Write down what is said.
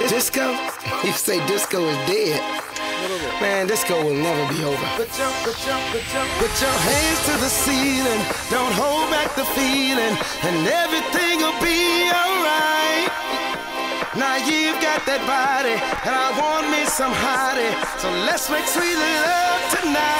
Disco? You say disco is dead. Man, disco will never be over. Put your hands to the ceiling. Don't hold back the feeling, and everything will be alright. Now you've got that body, and I want me some hottie. So let's make sweet love tonight.